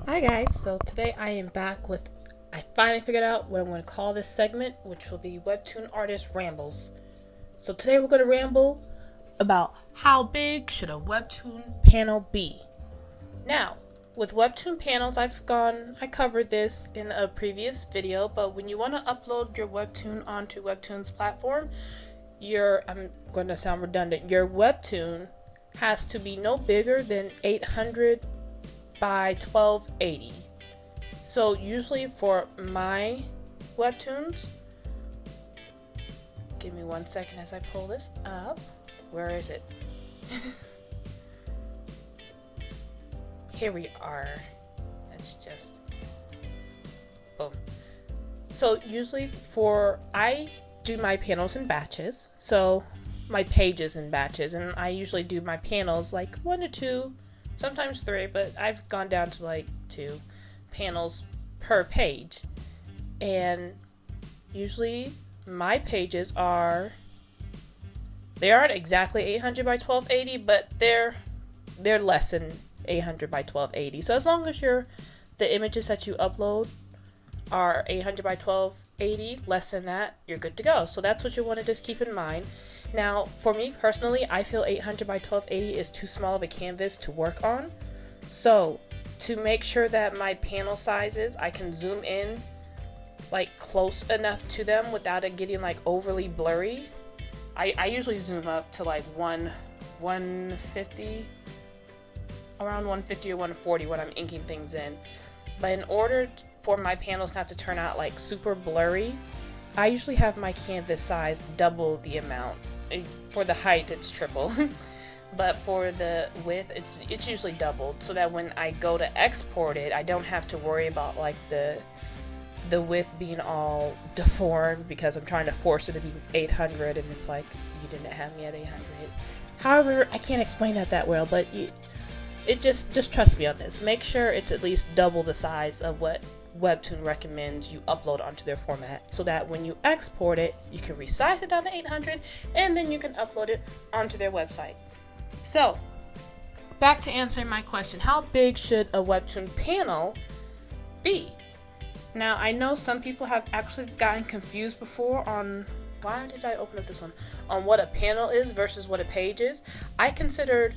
Hi guys, so today I am back with, I finally figured out what I'm going to call this segment, which will be Webtoon Artist Rambles. So today we're going to ramble about how big should a Webtoon panel be. Now, with Webtoon panels, I covered this in a previous video, but when you want to upload your Webtoon onto Webtoon's platform, I'm going to sound redundant, your Webtoon has to be no bigger than 800 by 1280. So usually for my Webtoons, give me 1 second as I pull this up. Where is it? Here we are. That's just boom. So usually I do my panels in batches. So my pages in batches, and I usually do my panels like 1 to 2, sometimes 3, but I've gone down to like 2 panels per page. And usually my pages aren't exactly 800 by 1280, but they're less than 800 by 1280. So as long as the images that you upload are 800 by 1280, less than that, you're good to go. So that's what you want to just keep in mind. Now, for me personally, I feel 800 by 1280 is too small of a canvas to work on. So to make sure that my panel sizes, I can zoom in like close enough to them without it getting like overly blurry, I usually zoom up to like 150, around 150 or 140 when I'm inking things in. But in order for my panels not to turn out like super blurry, I usually have my canvas size double the amount. For the height, it's triple. But for the width, it's usually doubled, so that when I go to export it, I don't have to worry about like the width being all deformed because I'm trying to force it to be 800 and it's like, you didn't have me at 800. However, I can't explain that well, but just trust me on this. Make sure it's at least double the size of what Webtoon recommends you upload onto their format, so that when you export it, you can resize it down to 800 and then you can upload it onto their website. So, back to answering my question, how big should a Webtoon panel be? Now, I know some people have actually gotten confused before on, why did I open up this one? On what a panel is versus what a page is. I consider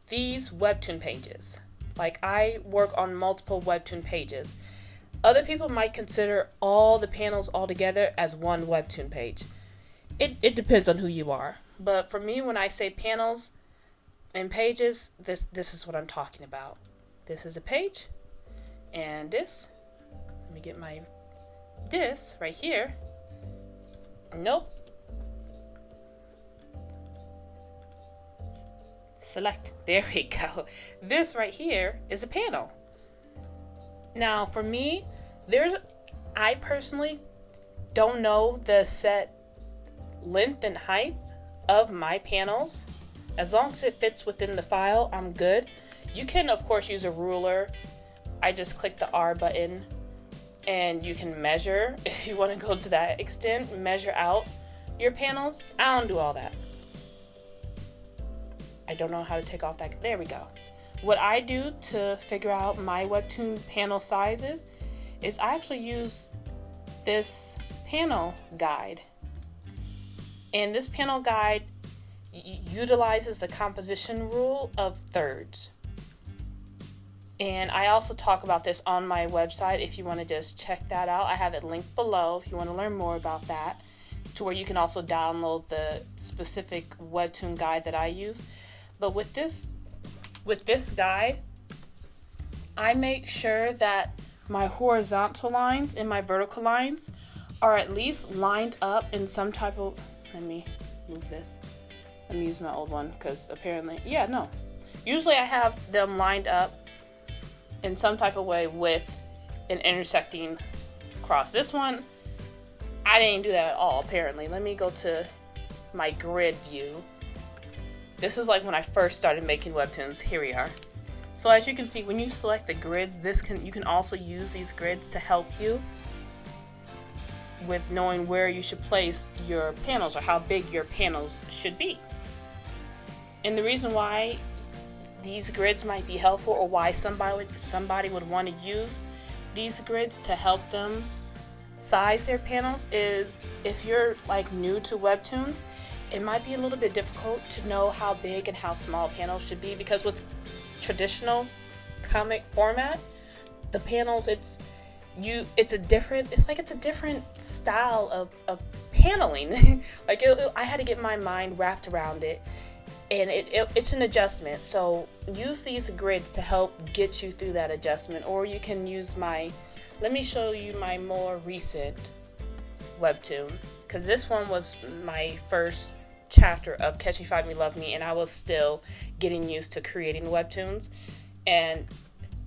these Webtoon pages. Like, I work on multiple Webtoon pages. Other people might consider all the panels all together as one Webtoon page. It depends on who you are. But for me, when I say panels and pages, this is what I'm talking about. This is a page. And this, let me get this right here. Nope. Select. There we go. This right here is a panel. Now, for me, I personally don't know the set length and height of my panels. As long as it fits within the file, I'm good. You can, of course, use a ruler. I just click the R button and you can measure if you want to go to that extent, measure out your panels. I don't do all that. I don't know how to take off that. There we go. What I do to figure out my Webtoon panel sizes is I actually use this panel guide. And this panel guide utilizes the composition rule of thirds. And I also talk about this on my website if you want to just check that out. I have it linked below if you want to learn more about that, to where you can also download the specific Webtoon guide that I use. But with this guide, I make sure that my horizontal lines and my vertical lines are at least lined up in some type of, let me move this. Let me use my old one because apparently, usually I have them lined up in some type of way with an intersecting cross. This one, I didn't do that at all, apparently. Let me go to my grid view. This is like when I first started making Webtoons. Here we are. So as you can see, when you select the grids, you can also use these grids to help you with knowing where you should place your panels or how big your panels should be. And the reason why these grids might be helpful, or why somebody would want to use these grids to help them size their panels, is if you're like new to webtoons, it might be a little bit difficult to know how big and how small panels should be, because with traditional comic format, the panels, it's a different style of paneling. Like I had to get my mind wrapped around it, and it's an adjustment. So use these grids to help get you through that adjustment, or you can use let me show you my more recent webtoon, because this one was my first chapter of Catch Me, Find Me, Love Me, and I was still getting used to creating webtoons. And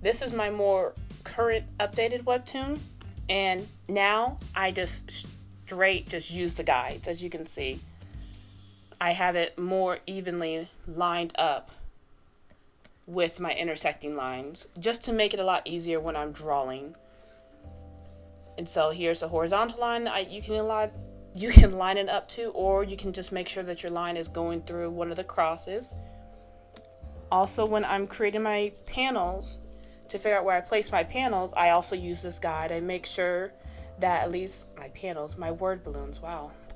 this is my more current updated webtoon, and now I just use the guides. As you can see, I have it more evenly lined up with my intersecting lines, just to make it a lot easier when I'm drawing. And so here's a horizontal line that you can line it up to, or you can just make sure that your line is going through one of the crosses. Also, when I'm creating my panels, to figure out where I place my panels, I also use this guide. I make sure that at least my word balloons,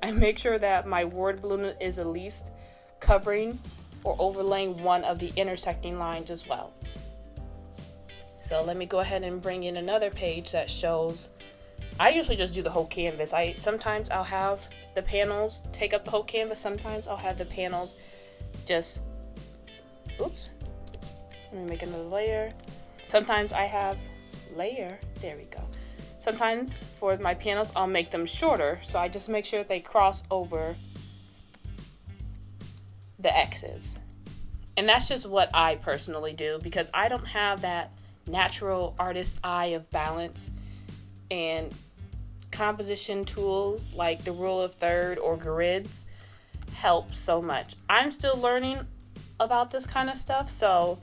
I make sure that my word balloon is at least covering or overlaying one of the intersecting lines as well. So let me go ahead and bring in another page that shows. I usually just do the whole canvas. Sometimes I'll have the panels take up the whole canvas. Sometimes I'll have the panels just, let me make another layer. Sometimes I have there we go. Sometimes for my panels, I'll make them shorter. So I just make sure that they cross over the X's. And that's just what I personally do, because I don't have that natural artist eye of balance, and composition tools like the rule of third or grids help so much. I'm still learning about this kind of stuff, so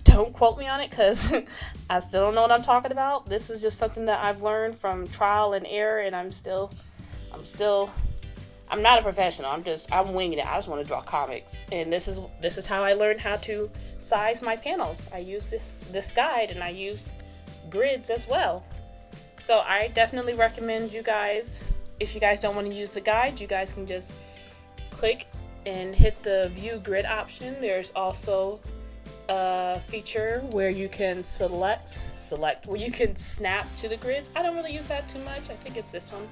don't quote me on it, because I still don't know what I'm talking about. This is just something that I've learned from trial and error, and I'm not a professional. I'm winging it. I just want to draw comics, and this is how I learned how to size my panels. I use this guide, and I use grids as well. So I definitely recommend you guys, if you guys don't want to use the guide, you guys can just click and hit the view grid option. There's also a feature where you can select where you can snap to the grids. I don't really use that too much. I think it's this one.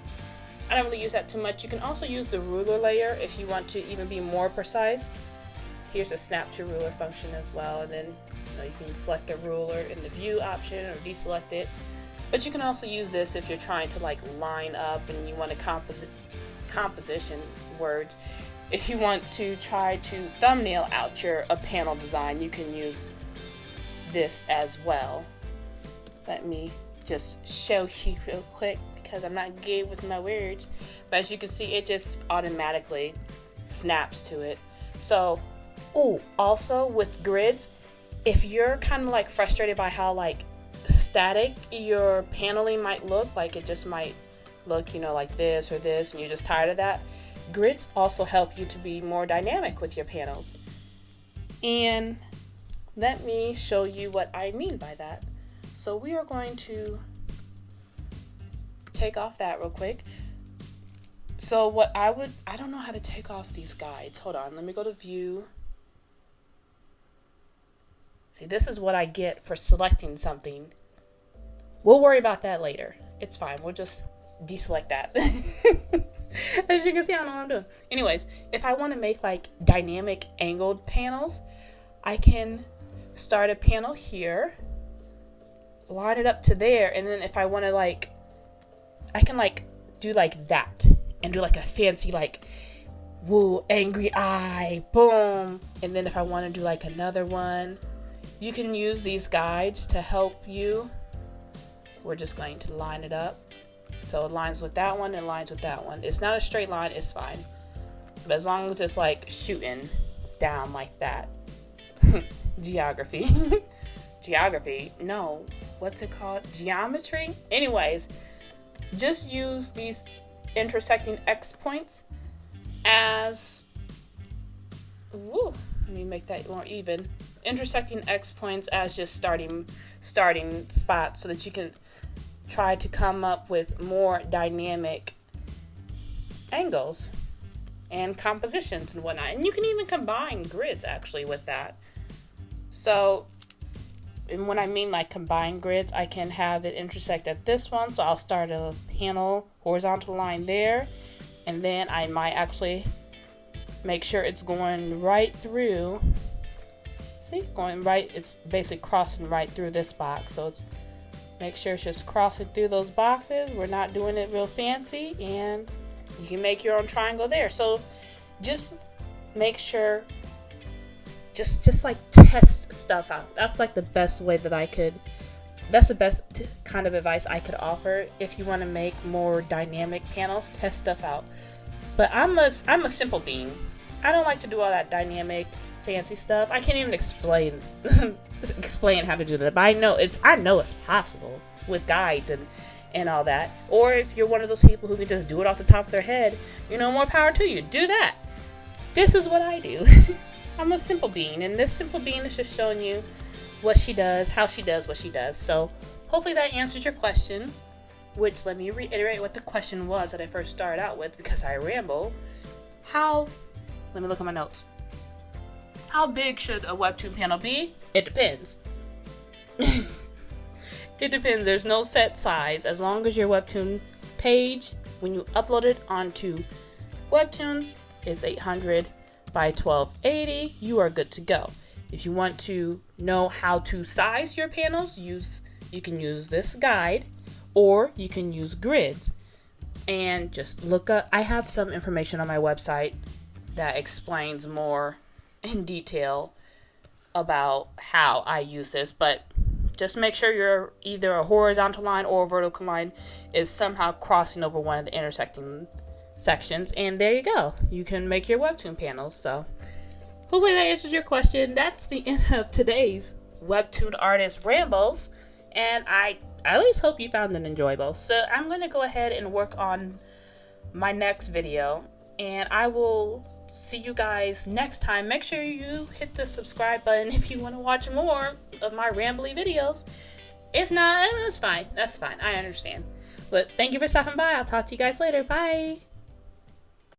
I don't really use that too much. You can also use the ruler layer if you want to even be more precise. Here's a snap to ruler function as well, and then you can select the ruler in the view option or deselect it. But you can also use this if you're trying to line up and you want to composition words. If you want to try to thumbnail out a panel design, you can use this as well. Let me just show you real quick, because I'm not good with my words. But as you can see, it just automatically snaps to it. So, also with grids, if you're kind of frustrated by how static your paneling might look, it just might look like this or this, and you're just tired of that, grids also help you to be more dynamic with your panels. And let me show you what I mean by that. So we are going to take off that real quick. So I don't know how to take off these guides. Hold on, let me go to view. See, this is what I get for selecting something. We'll worry about that later. It's fine. We'll just deselect that. As you can see, I don't know what I'm doing. Anyways, if I want to make dynamic angled panels, I can start a panel here, line it up to there, and then if I want to I can do that and do a fancy woo, angry eye, boom. And then if I want to do another one, you can use these guides to help you. We're just going to line it up. So it lines with that one and lines with that one. It's not a straight line, it's fine. But as long as it's shooting down like that. Geography. Geography? No. What's it called? Geometry? Anyways, just use these intersecting X points as Let me make that more even. Intersecting X points as just starting spots so that you can try to come up with more dynamic angles and compositions and whatnot. And you can even combine grids actually with that. So, and when I mean like combine grids, I can have it intersect at this one. So I'll start a panel horizontal line there, and then I might actually make sure it's going right through. See, going right, it's basically crossing right through this box. So it's make sure it's just crossing through those boxes. We're not doing it real fancy, and you can make your own triangle there. So just make sure, just like test stuff out. That's like the best way that I could, that's the best kind of advice I could offer. If you want to make more dynamic panels, test stuff out. But I'm a simple being. I don't like to do all that dynamic fancy stuff. I can't even explain how to do that, but I know it's possible with guides and all that. Or if you're one of those people who can just do it off the top of their head, more power to you. Do that. This is what I do. I'm a simple being, and this simple being is just showing you what she does, how she does what she does. So hopefully that answers your question, which let me reiterate what the question was that I first started out with, because I ramble. Let me look at my notes. How big should a Webtoon panel be? It depends. It depends. There's no set size. As long as your Webtoon page, when you upload it onto Webtoons, is 800 by 1280, you are good to go. If you want to know how to size your panels, you can use this guide, or you can use grids. And just look up, I have some information on my website that explains more in detail about how I use this, but just make sure you're either a horizontal line or a vertical line is somehow crossing over one of the intersecting sections, and there you go. You can make your Webtoon panels. So hopefully that answers your question. That's the end of today's Webtoon Artist Rambles, and I at least hope you found it enjoyable. So I'm going to go ahead and work on my next video, and I will see you guys next time. Make sure you hit the subscribe button if you want to watch more of my rambly videos. If not, that's fine. I understand. But thank you for stopping by. I'll talk to you guys later. Bye.